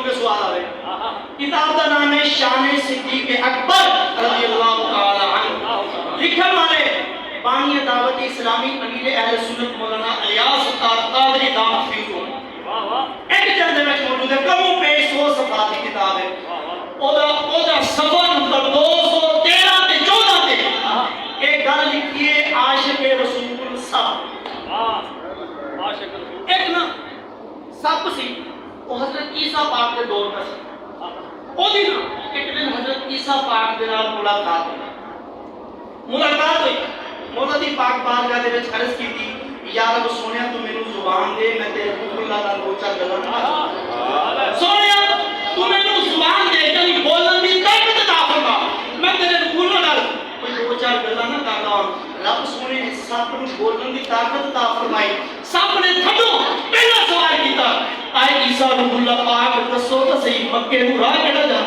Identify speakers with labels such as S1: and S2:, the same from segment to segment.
S1: کیونکہ سوال آ رہے کتاب کا نام ہے شان صدیق اکبر رضی اللہ تعالی عنہ لکھن والے بانی دعوت اسلامی امیر اہل سنت مولانا الیاس قادری دامت فیض ایک جلد میں موجود ہے کموں پہ 100 صفحات کی کتاب ہے اودا صفحہ نمبر 213 تے 14 تے ایک گل لکھی ہے عاشق رسول صاحب ایک نا سب سی وہ حضرت عیسیٰ پاک کے دور کا سی وہ دی نا ایک دن حضرت عیسیٰ پاک کے نال ملاقات ہوئی مولا دی پاک بارگاہ دے وچ عرض کیتی یا رب سونیا تو مینوں زبان دے میں تیرے حکم اللہ دا دو چار گلاں سونیا تو مینوں زبان دے کبھی بولن دی طاقت عطا فرما میں تیرے حکم نال کوئی دو چار گلاں نہ کردا رب سونے نے سب نوں بولن دی طاقت عطا فرمائی سب نے تھڈو پہلا سوال کیتا اے عیسیٰ روح اللہ پاک دسو تے صحیح مکے نوں راہ کیڑا جاندا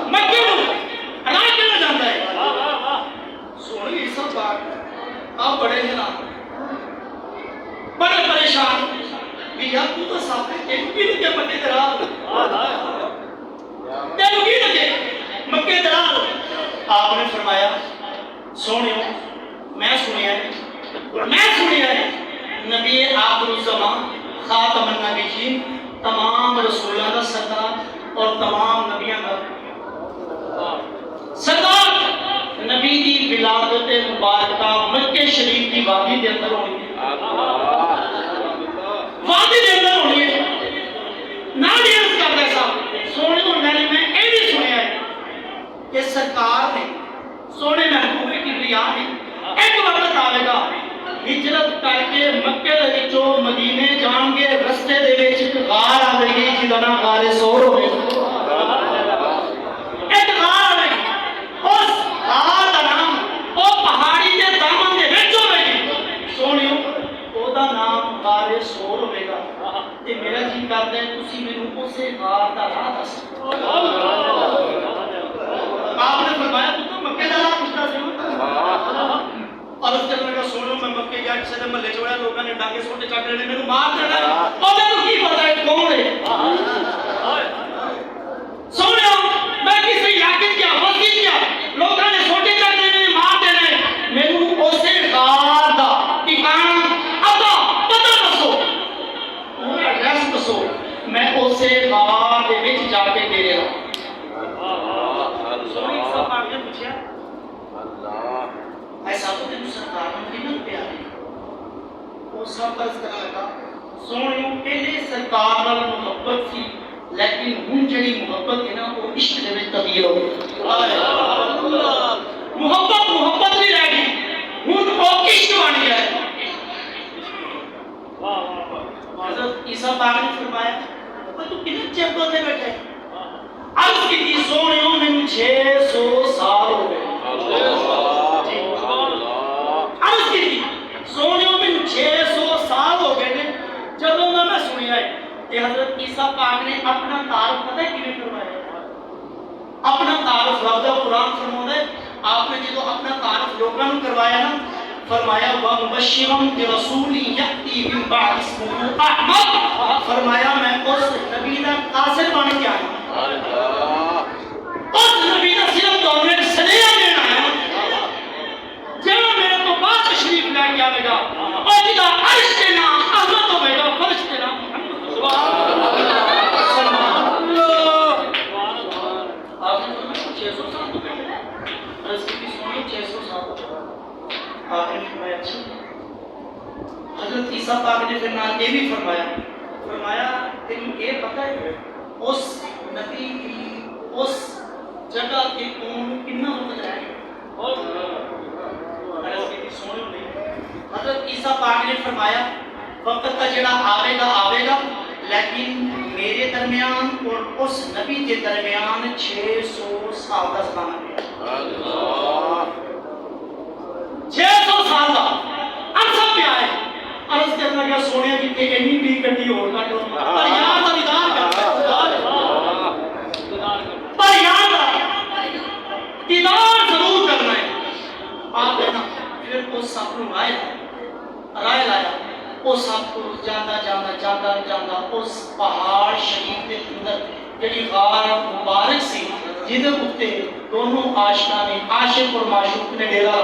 S1: مکے نوں راہ کیڑا جاندا ہے سونے عیسیٰ پاک آپ بڑے ہیں نا بڑے پریشان بھی یا تو تو صاحب ایک بھی لگے مکے تیرا تیرو کی لگے مکے تیرا آپ نے فرمایا سونیو میں سنیا ہے نبی آخر الزمان خاتم النبیین تمام رسولوں کا سردار اور تمام نبیوں کا سردار نبی دی ولادت مبارکہ مکہ شریف کی وادی دے اندر ہونی ہے وادی دے اندر ہونی ہے نال عرض کردا صاحب سونے کو میں اے بھی سنیا ہے کہ سرکار نے سونے محبوب کبریا نے ایک وقت آئے گا ہجرت کر کے مکے دے وچوں مدینے جان گے رستے دے وچ ایک غار آ گئی جہدا نام غار سور ہوئے ایک غار آ گئی اس غار دا نام او پہاڑی دے دامن دے وچ ہوئے سونیو او دا نام غار سور ہوئے گا تے میرا جی کردا ہے تسی مینوں اسے غار دا راہ دس آپ نے فرمایا تو مکے دا راہ پوچھتا سی عرض کرنے کا سونو میں مکے گیا کسی نے محلے چھوڑا لوگوں نے ڈانگے سوٹے چک لینے میرے مار دینا اور میں تو کی پتا ہے کون ہے سونو میں کسی یاقین کیا وسیع کیا لوگوں نے سوٹے چک لینے مار دینے میرے اسے غار دا ٹھکانہ ادا پتہ دسو وہ ایڈریس دسو میں اسے غار دے وچ جا کے دے رہا سونی سب آگے پوچھیا ایسا تو تین سرکار میں کنن پیارے وہ سب عرض کرنے لگا سونیوں پہلے سرکار نال محبت تھی لیکن ہن جڑی محبت ہے نا وہ عشق دے وچ تبدیل ہو گئی محبت نہیں رہ گئی ہن وہ عشق بن گیا ہے حضرت عیسیٰ پاک نے فرمایا تو کتنے چیر تو تے بیٹھے عرض کی سونیوں میں 600 سال ہو گئے عرض کی تھی سونیوں میں 600 سال ہو گئے تھے جب میں سنیا ہے کہ حضرت عیسیٰ پاک نے اپنا تعارف پتہ ہے کیوں کروایا اپنا تعارف لفظ قرآن فرماتا ہے آپ نے جو اپنا تعارف لوگوں نے کروایا نا فرمایا وَمُبَشِّرًا بِرَسُولٍ يَأْتِي مِن بَعْدِهِ اسْمُهُ أَحْمَدُ فرمایا میں اس نبی کا قاصد بن کے آیا اس نبی کا صرف تو میں سنیا دینا ہے جب میرے کو بات تشریف لے کے آئے گا اور جدا عرش کے نام احمد ہوئے گا فرش کے نام سبحان اللہ آپ نے 600 سال تو کہتے ہیں عرض کی سنی 600 سال آپ نے فرمایا اچھا حضرت عیسیٰ پاک نے پھر یہ بھی فرمایا تم یہ پتہ ہے اس نبی کی اس جگہ کے کون کتنا وقت رہ گیا حضرت عیسیٰ پاک نے فرمایا وقت کا جڑا آوے گا لیکن میرے درمیان اور اس نبی کے درمیان 600 سال کا زمانہ ہے 600 سال کا عرصہ پہ آئے عرض کرنا کیا سونے کی کہ اینی بھی کٹی ہو گا پر یہاں کا دیدار پر یہاں کا دیدار ضرور کرنا ہے آپ نے پھر اس سب کو رائے لایا وہ سب کو جانا اس پہاڑ شریف کے اندر جڑی غار مبارک سی جدے اتے دونوں عاشقاں نے عاشق اور معشوق نے ڈیرا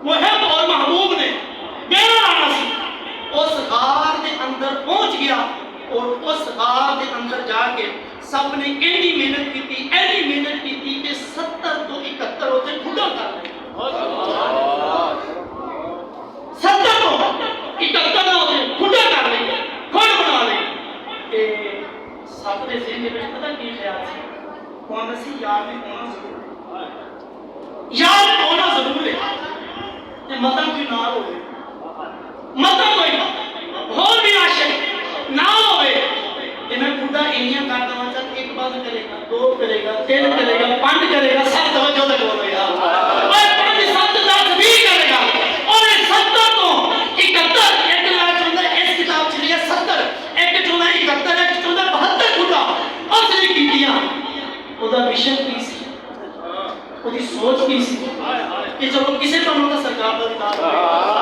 S1: محب اور محبوب نے ڈیرا لانا سی اس غار دے اندر پہنچ گیا اور اس غار دے اندر جا کے سب نے ایڈی محنت کی کہ 70 تو 71 ہوتے کھڈا کر لیں 70 تو 71 ہوتے کھڈا کر لیں کھڈ بنا لیں کہ سب نے ذہن میں پتہ کی خیال سے کون سی یار میں ہونا ضرور ہے کہ مطلب کوئی نہ ہوئے مطلب کوئی اور بھی عاشق نہ ہوئے کہ میں خدا انیاں کرتا ہوں چل ایک بات کرے گا 2 کرے گا 3 کرے گا 5 کرے گا 7 توجہ دے بول گا اور 5 7 10 20 کرے گا اور 70 تو 71 ایک لاکھ چوندا اس کتاب چ لیا 70 ایک چوندا 71 ایک چوندا 72 خدا اس نے کیتیاں او دا مشن کی سی او دی سوچ کی سی کہ چلو کسے بنوں دا سرکار دا دیدار